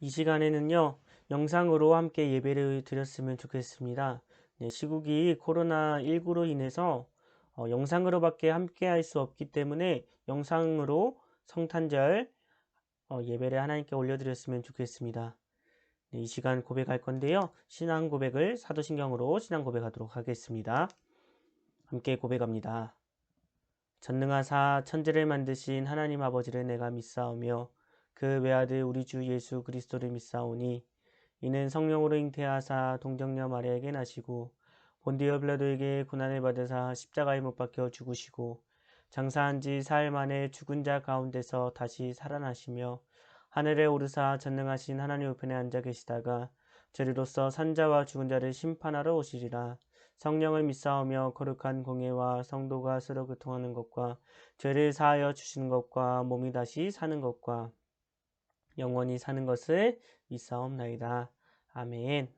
이 시간에는요, 영상으로 함께 예배를 드렸으면 좋겠습니다. 네, 시국이 코로나19로 인해서 영상으로밖에 함께 할 수 없기 때문에 영상으로 성탄절 예배를 하나님께 올려드렸으면 좋겠습니다. 네, 이 시간 고백할 건데요. 신앙 고백을 사도신경으로 신앙 고백하도록 하겠습니다. 함께 고백합니다. 전능하사 천지를 만드신 하나님 아버지를 내가 믿사오며 그 외아들 우리 주 예수 그리스도를 믿사오니 이는 성령으로 잉태하사 동정녀 마리아에게 나시고 본디오 빌라도에게 고난을 받으사 십자가에 못 박혀 죽으시고 장사한 지 사흘 만에 죽은 자 가운데서 다시 살아나시며 하늘에 오르사 전능하신 하나님 우편에 앉아 계시다가 저리로서 산자와 죽은 자를 심판하러 오시리라. 성령을 믿사오며 거룩한 공예와 성도가 서로 교통하는 것과 죄를 사하여 주시는 것과 몸이 다시 사는 것과 영원히 사는 것을 믿사옵나이다. 아멘.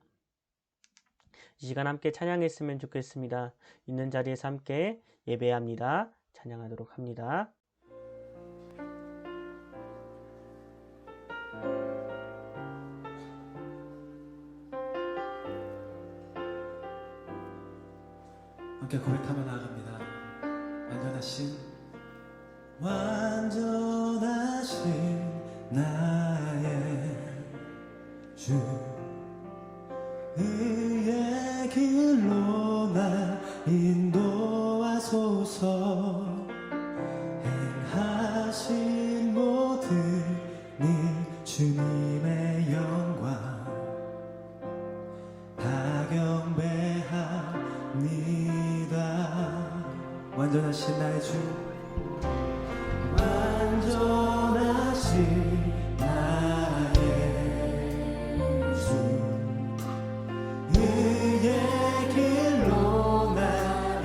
이 시간 함께 찬양했으면 좋겠습니다. 있는 자리에서 함께 예배합니다. 찬양하도록 합니다. 함께 고백하며 나아갑니다. 완전하신 나의 주, 의의 길로 나 인도하소서. 행하신 모든 일 주님의 영광 다 경배합니다. 완전하신 나의 주, 완전하신 나의 주, 의의 길로 나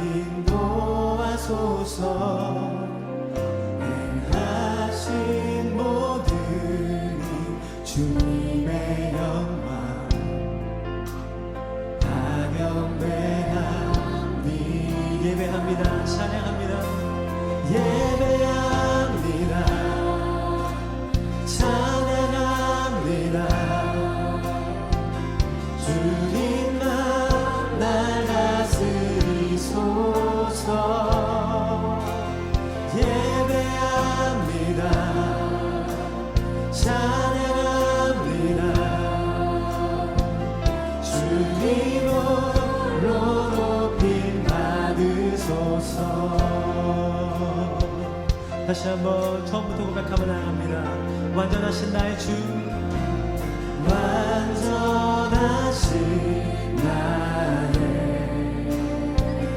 인도하소서. 행하신 모든 일 주님의 영광 다 경배하니. 예배합니다. 찬양합니다. 예배합니다. 찬양합니다. 주님만 날 다스리소서. 예배합니다. 찬양합니다. 주님으로 높임 받으소서. 다시 한번 처음부터 고백하며 나아갑니다. 완전하신 나의 주, 완전하신 나의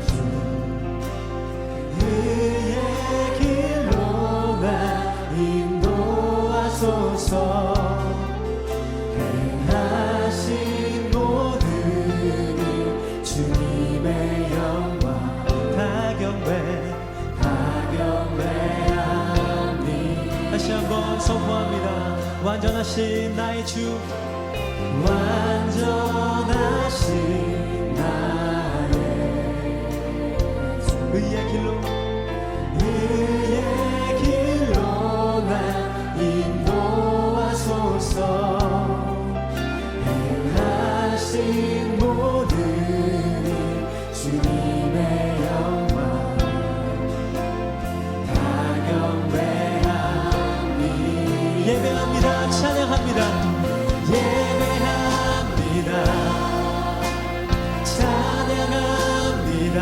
주, 의의 길로 나 인도하소서. 행하신 모든 일 주님의 영광 다 경배하니. 다시 한번 선포합니다. 완전하신 나의 주, 완전하신 나의 주, 의의 길로 나 인도하소서. 행하신 모든 일 주님의 영광 다 경배하니. 예배합니다. 찬양합니다. 예배합니다. 찬양합니다.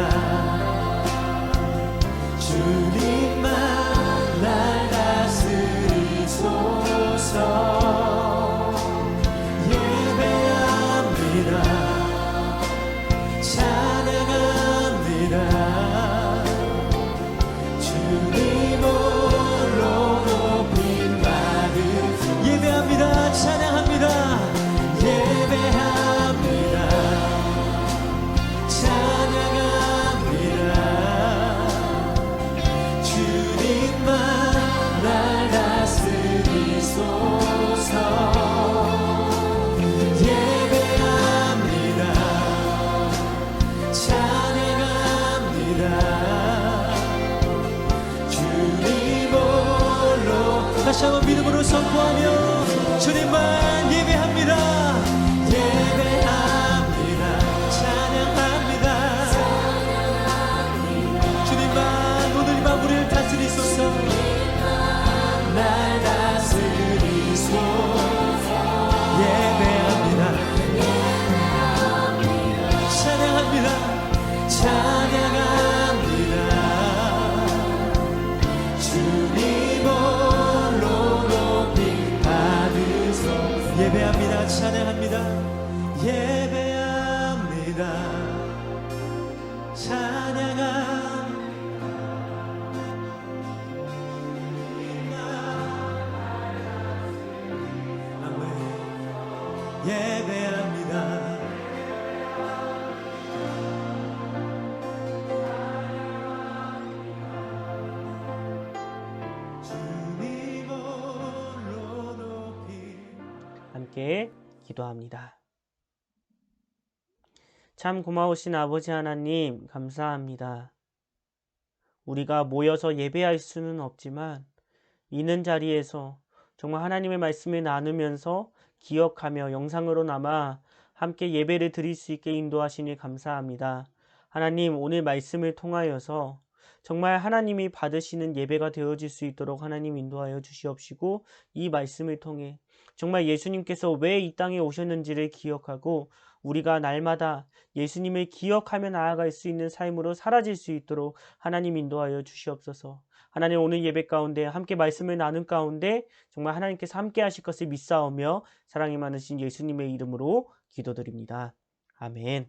예배합니다. 찬양합니다. 주님만 오늘만 우리를 다스리소서. 날 다스리소서. 예배합니다. 찬양합니다. 찬양합니다. 주님 홀로 높이 받으소. 예배합니다. 찬양합니다. 예배합니다. 찬양합니다. 예배합니다. 주님 홀로 높이. 함께 기도합니다. 참 고마우신 아버지 하나님, 감사합니다. 우리가 모여서 예배할 수는 없지만 있는 자리에서 정말 하나님의 말씀을 나누면서 기억하며 영상으로나마 함께 예배를 드릴 수 있게 인도하시니 감사합니다. 하나님, 오늘 말씀을 통하여서 정말 하나님이 받으시는 예배가 되어질 수 있도록 하나님 인도하여 주시옵시고, 이 말씀을 통해 정말 예수님께서 왜 이 땅에 오셨는지를 기억하고 우리가 날마다 예수님을 기억하며 나아갈 수 있는 삶으로 사라질 수 있도록 하나님 인도하여 주시옵소서. 하나님, 오늘 예배 가운데 함께 말씀을 나눈 가운데 정말 하나님께서 함께 하실 것을 믿사오며 사랑이 많으신 예수님의 이름으로 기도드립니다. 아멘.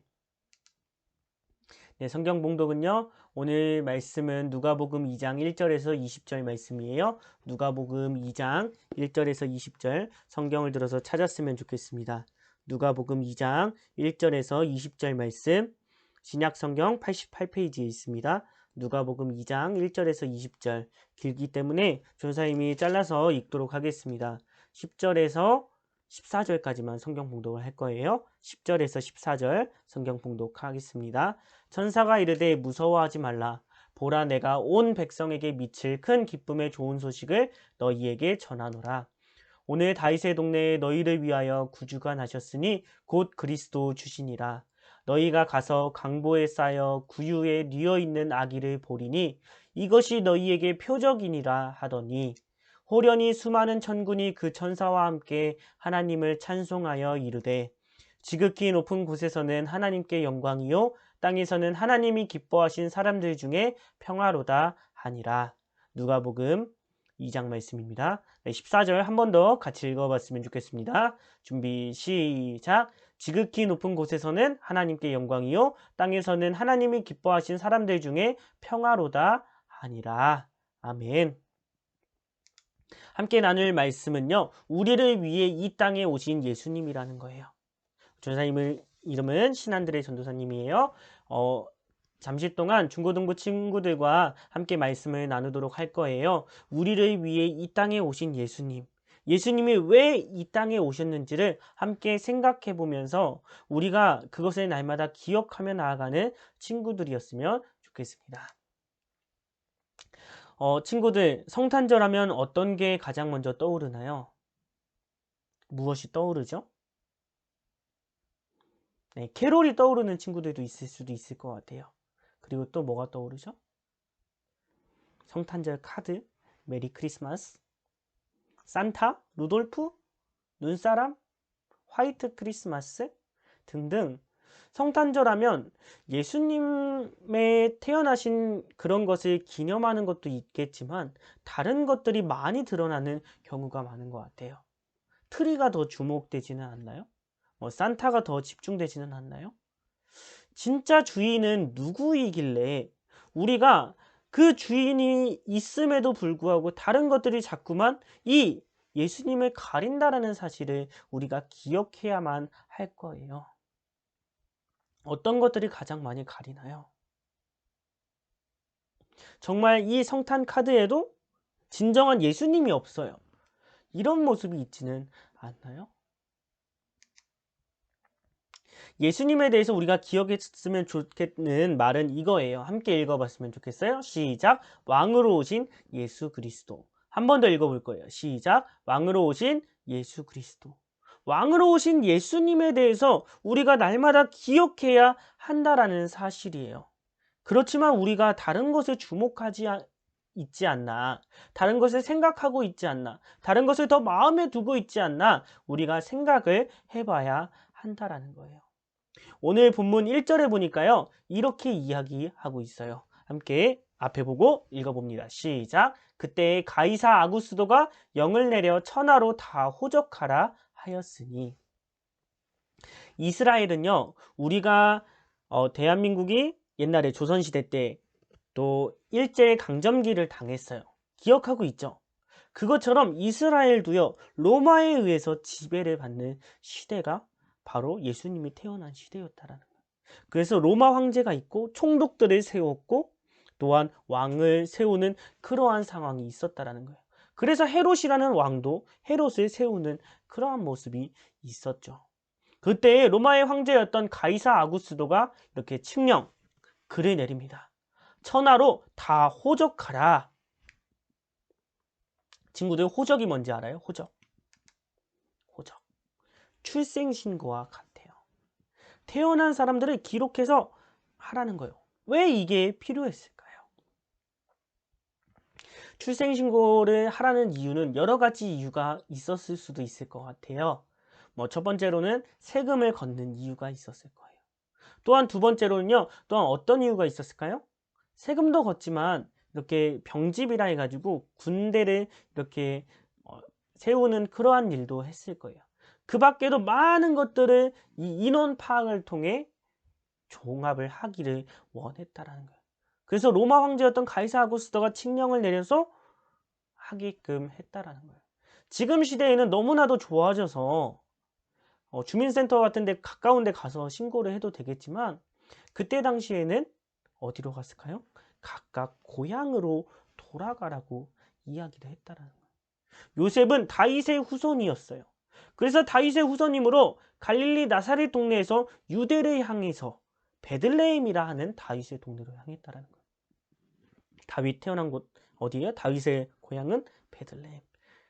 네, 성경 봉독은요, 오늘 말씀은 누가복음 2장 1절에서 20절 말씀이에요. 누가복음 2장 1절에서 20절 성경을 들어서 찾았으면 좋겠습니다. 누가복음 2장 1절에서 20절 말씀, 신약성경 88페이지에 있습니다. 누가복음 2장 1절에서 20절, 길기 때문에 전사님이 잘라서 읽도록 하겠습니다. 10절에서 14절까지만 성경 봉독을 할 거예요. 10절에서 14절 성경 봉독하겠습니다. 천사가 이르되 무서워하지 말라. 보라, 내가 온 백성에게 미칠 큰 기쁨의 좋은 소식을 너희에게 전하노라. 오늘 다윗의 동네에 너희를 위하여 구주가 나셨으니 곧 그리스도 주시니라. 너희가 가서 강보에 쌓여 구유에 뉘어있는 아기를 보리니 이것이 너희에게 표적이니라 하더니, 호련히 수많은 천군이 그 천사와 함께 하나님을 찬송하여 이르되, 지극히 높은 곳에서는 하나님께 영광이요 땅에서는 하나님이 기뻐하신 사람들 중에 평화로다 하니라. 누가복음 2장 말씀입니다. 14절 한 번 더 같이 읽어봤으면 좋겠습니다. 준비 시작. 지극히 높은 곳에서는 하나님께 영광이요 땅에서는 하나님이 기뻐하신 사람들 중에 평화로다 하니라. 아멘. 함께 나눌 말씀은요, 우리를 위해 이 땅에 오신 예수님이라는 거예요. 전사님 이름은 신한들의 전도사님이에요. 잠시 동안 중고등부 친구들과 함께 말씀을 나누도록 할 거예요. 우리를 위해 이 땅에 오신 예수님, 예수님이 왜 이 땅에 오셨는지를 함께 생각해 보면서 우리가 그것을 날마다 기억하며 나아가는 친구들이었으면 좋겠습니다. 친구들, 성탄절 하면 어떤 게 가장 먼저 떠오르나요? 무엇이 떠오르죠? 네, 캐롤이 떠오르는 친구들도 있을 수도 있을 것 같아요. 그리고 또 뭐가 떠오르죠? 성탄절 카드, 메리 크리스마스, 산타, 루돌프, 눈사람, 화이트 크리스마스 등등. 성탄절 하면 예수님의 태어나신 그런 것을 기념하는 것도 있겠지만 다른 것들이 많이 드러나는 경우가 많은 것 같아요. 트리가 더 주목되지는 않나요? 산타가 더 집중되지는 않나요? 진짜 주인은 누구이길래 우리가 그 주인이 있음에도 불구하고 다른 것들이 자꾸만 이 예수님을 가린다라는 사실을 우리가 기억해야만 할 거예요. 어떤 것들이 가장 많이 가리나요? 정말 이 성탄 카드에도 진정한 예수님이 없어요. 이런 모습이 있지는 않나요? 예수님에 대해서 우리가 기억했으면 좋겠는 말은 이거예요. 함께 읽어봤으면 좋겠어요. 시작. 왕으로 오신 예수 그리스도. 한 번 더 읽어볼 거예요. 시작. 왕으로 오신 예수 그리스도. 왕으로 오신 예수님에 대해서 우리가 날마다 기억해야 한다라는 사실이에요. 그렇지만 우리가 다른 것에 있지 않나, 다른 것을 생각하고 있지 않나, 다른 것을 더 마음에 두고 있지 않나, 우리가 생각을 해봐야 한다라는 거예요. 오늘 본문 1절에 보니까요, 이렇게 이야기하고 있어요. 함께 앞에 보고 읽어봅니다. 시작. 그때 가이사 아구스도가 영을 내려 천하로 다 호적하라 하였으니. 이스라엘은요, 우리가 대한민국이 옛날에 조선시대 때 또 일제 강점기를 당했어요. 기억하고 있죠? 그것처럼 이스라엘도요, 로마에 의해서 지배를 받는 시대가 바로 예수님이 태어난 시대였다라는 거예요. 그래서 로마 황제가 있고 총독들을 세웠고 또한 왕을 세우는 그러한 상황이 있었다라는 거예요. 그래서 헤롯이라는 왕도 헤롯을 세우는 그러한 모습이 있었죠. 그때 로마의 황제였던 가이사 아구스도가 이렇게 칙령, 글을 내립니다. 천하로 다 호적하라. 친구들, 호적이 뭔지 알아요? 호적. 호적. 출생신고와 같아요. 태어난 사람들을 기록해서 하라는 거예요. 왜 이게 필요했을까요? 출생신고를 하라는 이유는 여러 가지 이유가 있었을 수도 있을 것 같아요. 첫 번째로는 세금을 걷는 이유가 있었을 거예요. 또한 두 번째로는요, 또한 어떤 이유가 있었을까요? 세금도 걷지만 이렇게 병집이라 해가지고 군대를 이렇게 세우는 그러한 일도 했을 거예요. 그 밖에도 많은 것들을 이 인원 파악을 통해 종합을 하기를 원했다라는 거예요. 그래서 로마 황제였던 가이사 아구스토가 칙령을 내려서 하게끔 했다라는 거예요. 지금 시대에는 너무나도 좋아져서 주민센터 같은 데 가까운 데 가서 신고를 해도 되겠지만 그때 당시에는 어디로 갔을까요? 각각 고향으로 돌아가라고 이야기를 했다라는 거예요. 요셉은 다윗의 후손이었어요. 그래서 다윗의 후손이므로 갈릴리 나사렛 동네에서 유대를 향해서 베들레헴이라 하는 다윗의 동네로 향했다라는 거예요. 다윗 태어난 곳 어디예요? 다윗의 고향은 베들레헴.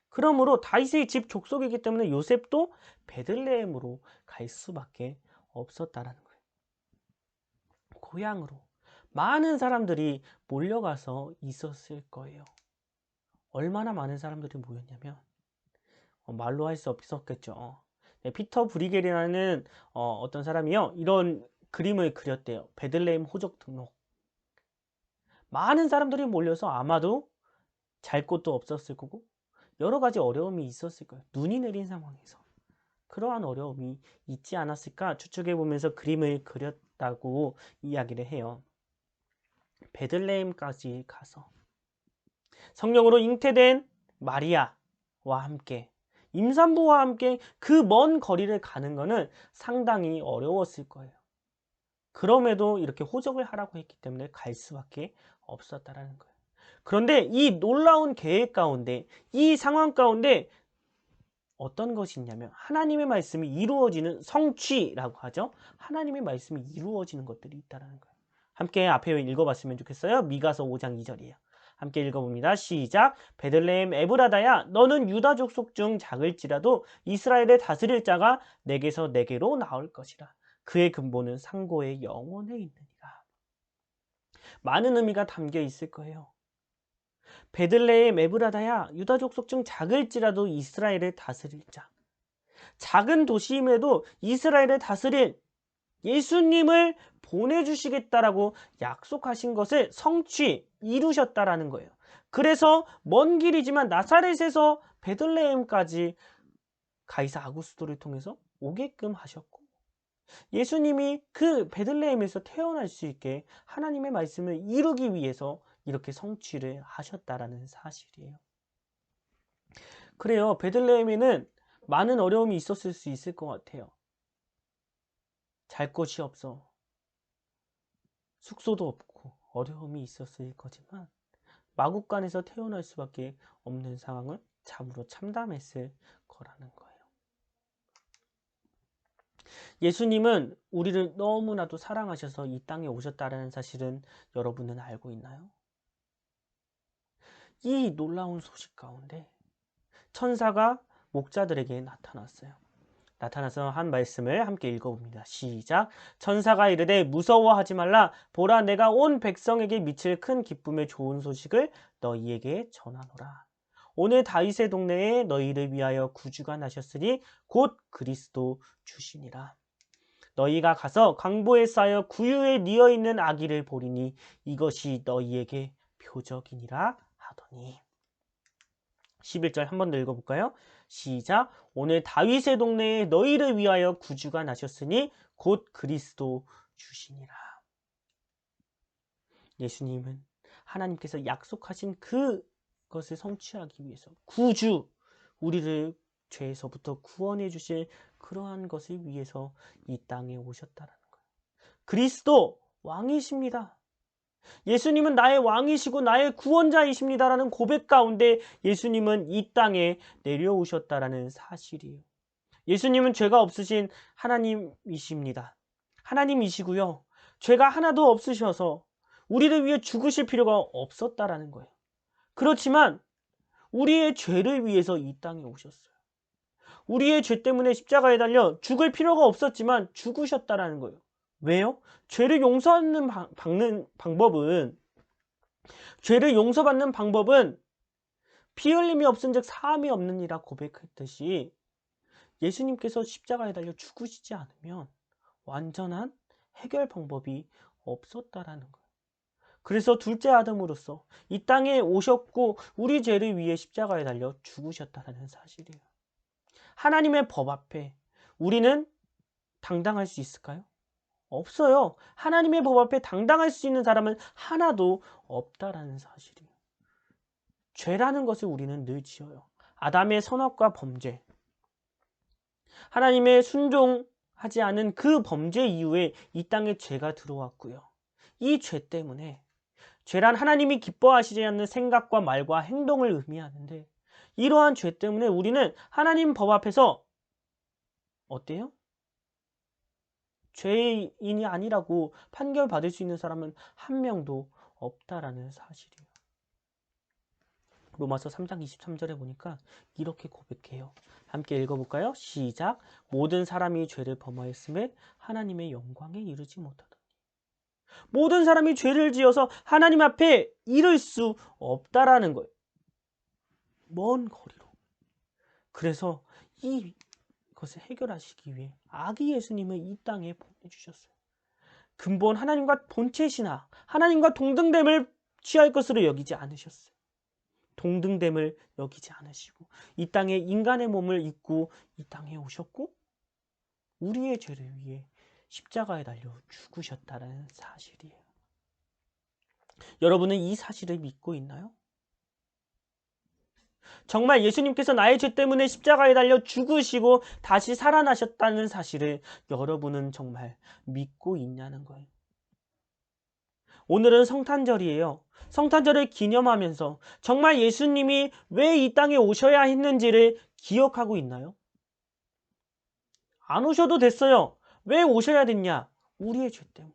그러므로 다윗의 집 족속이기 때문에 요셉도 베들레헴으로 갈 수밖에 없었다라는 거예요. 고향으로 많은 사람들이 몰려가서 있었을 거예요. 얼마나 많은 사람들이 모였냐면 말로 할 수 없었겠죠. 네, 피터 브리겔이라는 어떤 사람이요, 이런 그림을 그렸대요. 베들레헴 호적 등록. 많은 사람들이 몰려서 아마도 잘 곳도 없었을 거고 여러 가지 어려움이 있었을 거예요. 눈이 내린 상황에서 그러한 어려움이 있지 않았을까 추측해 보면서 그림을 그렸다고 이야기를 해요. 베들레헴까지 가서 성령으로 잉태된 마리아와 함께 임산부와 함께 그 먼 거리를 가는 것은 상당히 어려웠을 거예요. 그럼에도 이렇게 호적을 하라고 했기 때문에 갈 수밖에 없었다라는 거예요. 그런데 이 놀라운 계획 가운데, 이 상황 가운데 어떤 것이 있냐면 하나님의 말씀이 이루어지는 성취라고 하죠. 하나님의 말씀이 이루어지는 것들이 있다는 거예요. 함께 앞에 읽어봤으면 좋겠어요. 미가서 5장 2절이에요. 함께 읽어봅니다. 시작. 베들레헴 에브라다야, 너는 유다 족속 중 작을지라도 이스라엘을 다스릴 자가 내게서 내게로 나올 것이라. 그의 근본은 상고의 영원에 있느니라. 많은 의미가 담겨 있을 거예요. 베들레헴 에브라다야, 유다 족속 중 작을지라도 이스라엘을 다스릴 자. 작은 도시임에도 이스라엘을 다스릴 예수님을 보내주시겠다라고 약속하신 것을 이루셨다라는 거예요. 그래서 먼 길이지만 나사렛에서 베들레헴까지 가이사 아구스도를 통해서 오게끔 하셨고, 예수님이 그 베들레헴에서 태어날 수 있게 하나님의 말씀을 이루기 위해서 이렇게 성취를 하셨다라는 사실이에요. 그래요. 베들레헴에는 많은 어려움이 있었을 수 있을 것 같아요. 잘 곳이 없어. 숙소도 없고 어려움이 있었을 거지만 마국간에서 태어날 수밖에 없는 상황을 참으로 참담했을 거라는 거예요. 예수님은 우리를 너무나도 사랑하셔서 이 땅에 오셨다는 사실은 여러분은 알고 있나요? 이 놀라운 소식 가운데 천사가 목자들에게 나타났어요. 나타나서 한 말씀을 함께 읽어봅니다. 시작. 천사가 이르되 무서워하지 말라. 보라, 내가 온 백성에게 미칠 큰 기쁨의 좋은 소식을 너희에게 전하노라. 오늘 다윗의 동네에 너희를 위하여 구주가 나셨으니 곧 그리스도 주시니라. 너희가 가서 강보에 쌓여 구유에 뉘어 있는 아기를 보리니 이것이 너희에게 표적이니라 하더니. 11절 한 번 더 읽어볼까요? 시작. 오늘 다윗의 동네에 너희를 위하여 구주가 나셨으니 곧 그리스도 주시니라. 예수님은 하나님께서 약속하신 그것을 성취하기 위해서 구주, 우리를 죄에서부터 구원해 주실 그러한 것을 위해서 이 땅에 오셨다라는 거예요. 그리스도 왕이십니다. 예수님은 나의 왕이시고 나의 구원자이십니다라는 고백 가운데 예수님은 이 땅에 내려오셨다라는 사실이에요. 예수님은 죄가 없으신 하나님이십니다. 하나님이시고요. 죄가 하나도 없으셔서 우리를 위해 죽으실 필요가 없었다라는 거예요. 그렇지만 우리의 죄를 위해서 이 땅에 오셨어요. 우리의 죄 때문에 십자가에 달려 죽을 필요가 없었지만 죽으셨다라는 거예요. 왜요? 죄를 용서받는 방법은 피 흘림이 없은즉 사함이 없느니라 고백했듯이 예수님께서 십자가에 달려 죽으시지 않으면 완전한 해결 방법이 없었다라는 거예요. 그래서 둘째 아담으로서 이 땅에 오셨고 우리 죄를 위해 십자가에 달려 죽으셨다는 사실이에요. 하나님의 법 앞에 우리는 당당할 수 있을까요? 없어요. 하나님의 법 앞에 당당할 수 있는 사람은 하나도 없다라는 사실이에요. 죄라는 것을 우리는 늘 지어요. 아담의 선악과 범죄, 하나님의 순종하지 않은 그 범죄 이후에 이 땅에 죄가 들어왔고요. 이 죄 때문에, 죄란 하나님이 기뻐하시지 않는 생각과 말과 행동을 의미하는데, 이러한 죄 때문에 우리는 하나님 법 앞에서 어때요? 죄인이 아니라고 판결받을 수 있는 사람은 한 명도 없다라는 사실이에요. 로마서 3장 23절에 보니까 이렇게 고백해요. 함께 읽어볼까요? 시작. 모든 사람이 죄를 범하였음에 하나님의 영광에 이르지 못하더니. 모든 사람이 죄를 지어서 하나님 앞에 이를 수 없다라는 거예요. 먼 거리로. 그래서 이것을 해결하시기 위해 아기 예수님을 이 땅에 보내주셨어요. 근본 하나님과 본체 신앙, 하나님과 동등됨을 취할 것으로 여기지 않으셨어요. 동등됨을 여기지 않으시고 이 땅에 인간의 몸을 입고 이 땅에 오셨고 우리의 죄를 위해 십자가에 달려 죽으셨다는 사실이에요. 여러분은 이 사실을 믿고 있나요? 정말 예수님께서 나의 죄 때문에 십자가에 달려 죽으시고 다시 살아나셨다는 사실을 여러분은 정말 믿고 있냐는 거예요. 오늘은 성탄절이에요. 성탄절을 기념하면서 정말 예수님이 왜 이 땅에 오셔야 했는지를 기억하고 있나요? 안 오셔도 됐어요. 왜 오셔야 됐냐? 우리의 죄 때문에.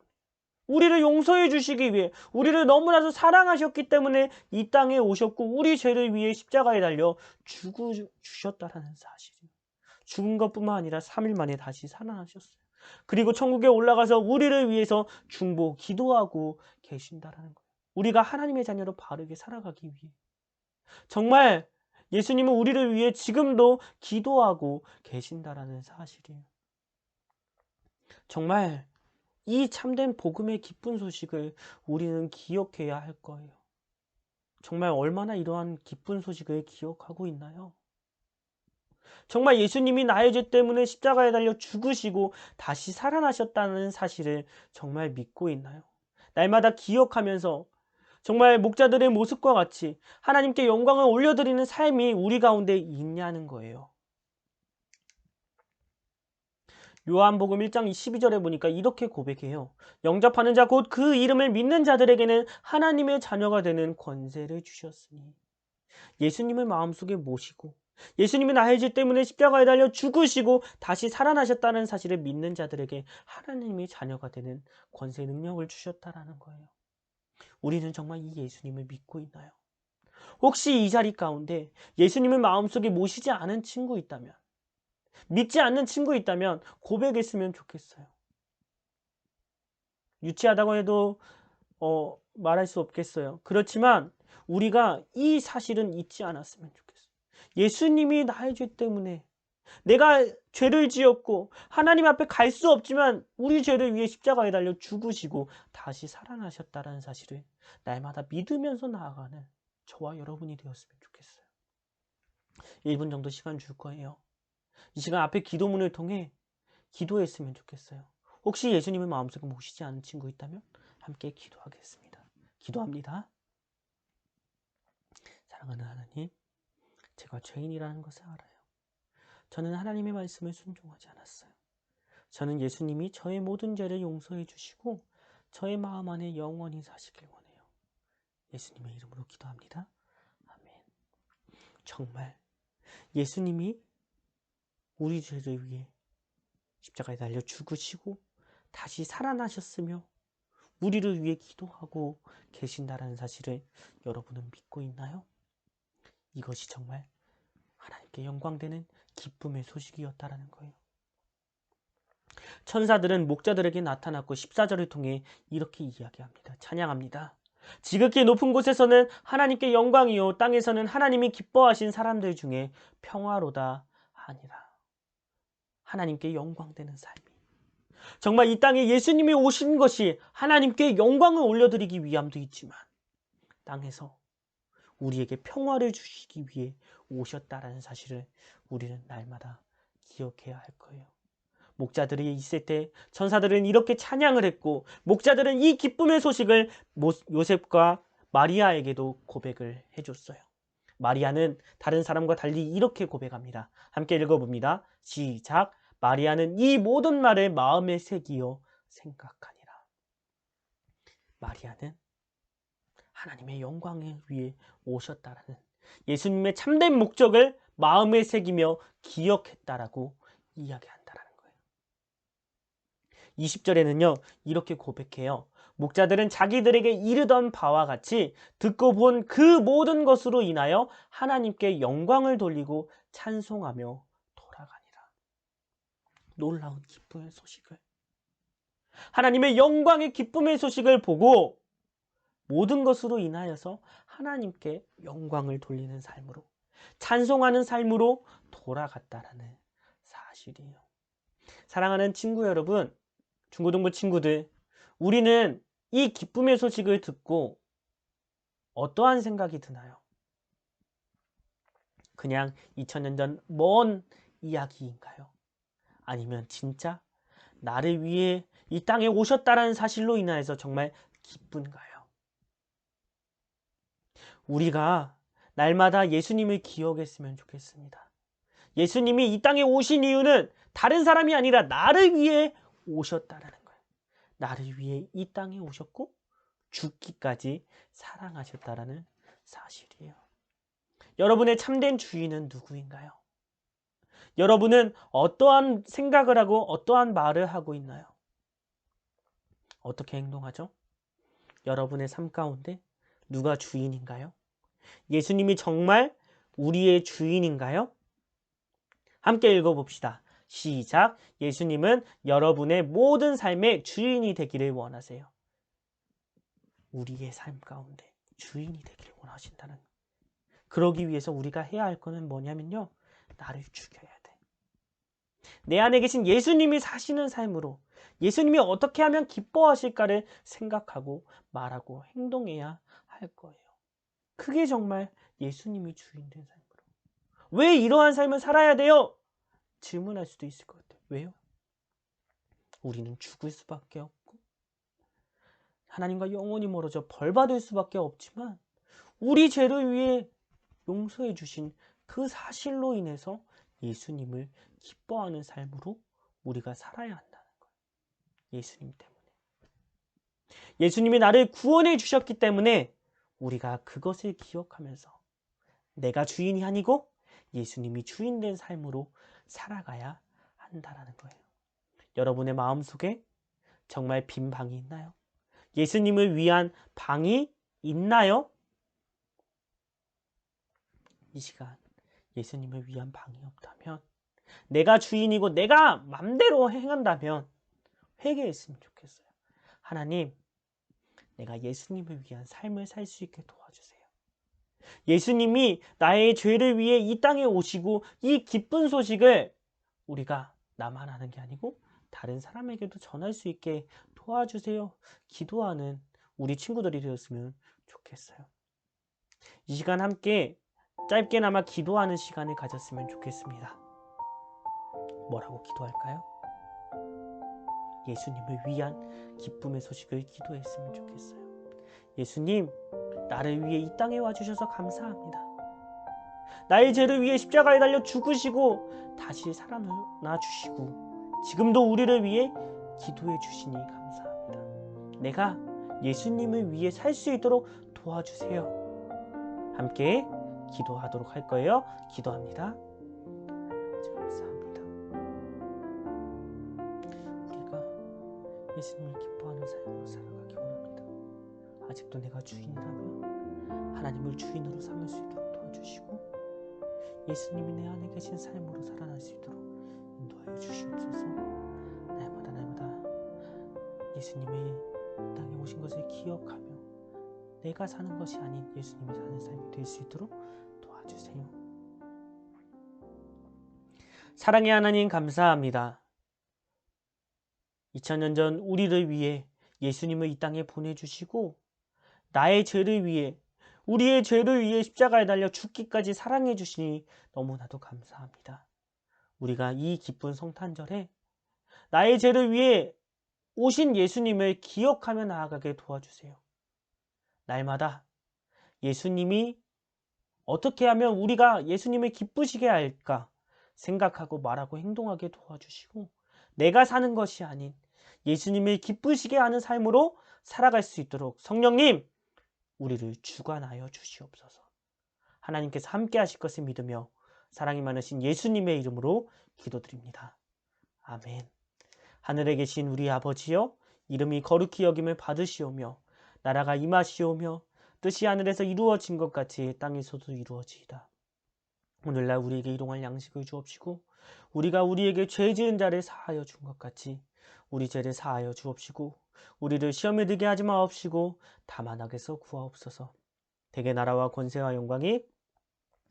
우리를 용서해 주시기 위해, 우리를 너무나도 사랑하셨기 때문에 이 땅에 오셨고 우리 죄를 위해 십자가에 달려 죽으셨다라는 사실이에요. 죽은 것뿐만 아니라 3일 만에 다시 살아나셨어요. 그리고 천국에 올라가서 우리를 위해서 중보, 기도하고 계신다라는 거예요. 우리가 하나님의 자녀로 바르게 살아가기 위해. 정말 예수님은 우리를 위해 지금도 기도하고 계신다라는 사실이에요. 정말 이 참된 복음의 기쁜 소식을 우리는 기억해야 할 거예요. 정말 얼마나 이러한 기쁜 소식을 기억하고 있나요? 정말 예수님이 나의 죄 때문에 십자가에 달려 죽으시고 다시 살아나셨다는 사실을 정말 믿고 있나요? 날마다 기억하면서 정말 목자들의 모습과 같이 하나님께 영광을 올려드리는 삶이 우리 가운데 있냐는 거예요. 요한복음 1장 12절에 보니까 이렇게 고백해요. 영접하는 자 곧 그 이름을 믿는 자들에게는 하나님의 자녀가 되는 권세를 주셨으니. 예수님을 마음속에 모시고 예수님이 나의 죄 때문에 십자가에 달려 죽으시고 다시 살아나셨다는 사실을 믿는 자들에게 하나님의 자녀가 되는 권세 능력을 주셨다라는 거예요. 우리는 정말 이 예수님을 믿고 있나요? 혹시 이 자리 가운데 예수님을 마음속에 모시지 않은 친구 있다면 믿지 않는 친구 있다면 고백했으면 좋겠어요. 유치하다고 해도 말할 수 없겠어요. 그렇지만 우리가 이 사실은 잊지 않았으면 좋겠어요. 예수님이 나의 죄 때문에 내가 죄를 지었고 하나님 앞에 갈 수 없지만 우리 죄를 위해 십자가에 달려 죽으시고 다시 살아나셨다는 사실을 날마다 믿으면서 나아가는 저와 여러분이 되었으면 좋겠어요. 1분 정도 시간 줄 거예요. 이 시간 앞에 기도문을 통해 기도했으면 좋겠어요. 혹시 예수님을 마음속에 모시지 않은 친구 있다면 함께 기도하겠습니다. 기도합니다. 사랑하는 하나님, 제가 죄인이라는 것을 알아요. 저는 하나님의 말씀을 순종하지 않았어요. 저는 예수님이 저의 모든 죄를 용서해 주시고 저의 마음 안에 영원히 사시길 원해요. 예수님의 이름으로 기도합니다. 아멘. 정말 예수님이 우리 죄를 위해 십자가에 달려 죽으시고 다시 살아나셨으며 우리를 위해 기도하고 계신다라는 사실을 여러분은 믿고 있나요? 이것이 정말 하나님께 영광되는 기쁨의 소식이었다라는 거예요. 천사들은 목자들에게 나타났고 14절을 통해 이렇게 이야기합니다. 찬양합니다. 지극히 높은 곳에서는 하나님께 영광이요 땅에서는 하나님이 기뻐하신 사람들 중에 평화로다 하니라. 하나님께 영광되는 삶이 정말 이 땅에 예수님이 오신 것이 하나님께 영광을 올려드리기 위함도 있지만 땅에서 우리에게 평화를 주시기 위해 오셨다라는 사실을 우리는 날마다 기억해야 할 거예요. 목자들이 있을 때 천사들은 이렇게 찬양을 했고 목자들은 이 기쁨의 소식을 요셉과 마리아에게도 고백을 해줬어요. 마리아는 다른 사람과 달리 이렇게 고백합니다. 함께 읽어봅니다. 시작. 마리아는 이 모든 말을 마음에 새기어 생각하니라. 마리아는 하나님의 영광을 위해 오셨다라는 예수님의 참된 목적을 마음에 새기며 기억했다라고 이야기한다라는 거예요. 20절에는요 이렇게 고백해요. 목자들은 자기들에게 이르던 바와 같이 듣고 본 그 모든 것으로 인하여 하나님께 영광을 돌리고 찬송하며 돌아가니라. 놀라운 기쁨의 소식을 하나님의 영광의 기쁨의 소식을 보고 모든 것으로 인하여서 하나님께 영광을 돌리는 삶으로 찬송하는 삶으로 돌아갔다라는 사실이에요. 사랑하는 친구 여러분, 중고등부 친구들, 우리는 이 기쁨의 소식을 듣고 어떠한 생각이 드나요? 그냥 2000년 전 먼 이야기인가요? 아니면 진짜 나를 위해 이 땅에 오셨다라는 사실로 인하여서 정말 기쁜가요? 우리가 날마다 예수님을 기억했으면 좋겠습니다. 예수님이 이 땅에 오신 이유는 다른 사람이 아니라 나를 위해 오셨다라는 거예요. 나를 위해 이 땅에 오셨고 죽기까지 사랑하셨다라는 사실이에요. 여러분의 참된 주인은 누구인가요? 여러분은 어떠한 생각을 하고 어떠한 말을 하고 있나요? 어떻게 행동하죠? 여러분의 삶 가운데 누가 주인인가요? 예수님이 정말 우리의 주인인가요? 함께 읽어봅시다. 시작. 예수님은 여러분의 모든 삶의 주인이 되기를 원하세요. 우리의 삶 가운데 주인이 되기를 원하신다는 거예요. 그러기 위해서 우리가 해야 할 거는 뭐냐면요. 나를 죽여야 돼. 내 안에 계신 예수님이 사시는 삶으로 예수님이 어떻게 하면 기뻐하실까를 생각하고 말하고 행동해야 할 거예요. 그게 정말 예수님이 주인된 삶으로. 왜 이러한 삶을 살아야 돼요? 질문할 수도 있을 것 같아요. 왜요? 우리는 죽을 수밖에 없고 하나님과 영원히 멀어져 벌 받을 수밖에 없지만 우리 죄를 위해 용서해 주신 그 사실로 인해서 예수님을 기뻐하는 삶으로 우리가 살아야 한다는 거예요. 예수님 때문에. 예수님이 나를 구원해 주셨기 때문에 우리가 그것을 기억하면서 내가 주인이 아니고 예수님이 주인된 삶으로 살아가야 한다는 거예요. 여러분의 마음속에 정말 빈 방이 있나요? 예수님을 위한 방이 있나요? 이 시간 예수님을 위한 방이 없다면 내가 주인이고 내가 맘대로 행한다면 회개했으면 좋겠어요. 하나님, 내가 예수님을 위한 삶을 살 수 있게 도와주세요. 예수님이 나의 죄를 위해 이 땅에 오시고 이 기쁜 소식을 우리가 나만 아는 게 아니고 다른 사람에게도 전할 수 있게 도와주세요. 기도하는 우리 친구들이 되었으면 좋겠어요. 이 시간 함께 짧게나마 기도하는 시간을 가졌으면 좋겠습니다. 뭐라고 기도할까요? 예수님을 위한 기쁨의 소식을 기도했으면 좋겠어요. 예수님, 나를 위해 이 땅에 와주셔서 감사합니다. 나의 죄를 위해 십자가에 달려 죽으시고 다시 살아나 주시고 지금도 우리를 위해 기도해 주시니 감사합니다. 내가 예수님을 위해 살 수 있도록 도와주세요. 함께 기도하도록 할 거예요. 기도합니다. 감사합니다. 우리가 예수님이 기뻐하는 삶으로 살아가기 원합니다. 아직도 내가 주인이라면 하나님을 주인으로 삼을 수 있도록 도와주시고 예수님이 내 안에 계신 삶으로 살아날 수 있도록 인도하여 주시옵소서. 날마다 예수님이 이 땅에 오신 것을 기억하며 내가 사는 것이 아닌 예수님이 사는 삶이 될 수 있도록 도와주세요. 사랑의 하나님 감사합니다. 2000년 전 우리를 위해 예수님을 이 땅에 보내주시고 나의 죄를 위해 우리의 죄를 위해 십자가에 달려 죽기까지 사랑해 주시니 너무나도 감사합니다. 우리가 이 기쁜 성탄절에 나의 죄를 위해 오신 예수님을 기억하며 나아가게 도와주세요. 날마다 예수님이 어떻게 하면 우리가 예수님을 기쁘시게 할까 생각하고 말하고 행동하게 도와주시고 내가 사는 것이 아닌 예수님을 기쁘시게 하는 삶으로 살아갈 수 있도록 성령님 우리를 주관하여 주시옵소서. 하나님께서 함께 하실 것을 믿으며 사랑이 많으신 예수님의 이름으로 기도드립니다. 아멘. 하늘에 계신 우리 아버지여 이름이 거룩히 여김을 받으시오며 나라가 임하시오며 뜻이 하늘에서 이루어진 것 같이 땅에서도 이루어지이다. 오늘날 우리에게 일용할 양식을 주옵시고 우리가 우리에게 죄 지은 자를 사하여 준 것 같이 우리 죄를 사하여 주옵시고 우리를 시험에 들게 하지 마옵시고 다만 악에서 구하옵소서. 대개 나라와 권세와 영광이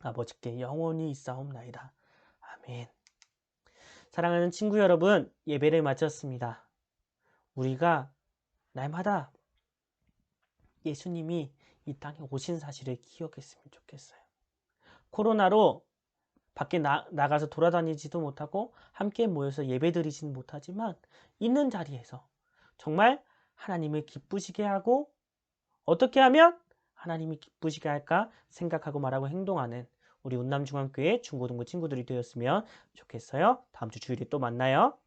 아버지께 영원히 있사옵나이다. 아멘. 사랑하는 친구 여러분, 예배를 마쳤습니다. 우리가 날마다 예수님이 이 땅에 오신 사실을 기억했으면 좋겠어요. 코로나로 밖에 나가서 돌아다니지도 못하고 함께 모여서 예배드리지는 못하지만 있는 자리에서 정말 하나님을 기쁘시게 하고 어떻게 하면 하나님이 기쁘시게 할까 생각하고 말하고 행동하는 우리 운남중앙교회 중고등부 친구들이 되었으면 좋겠어요. 다음 주 주일에 또 만나요.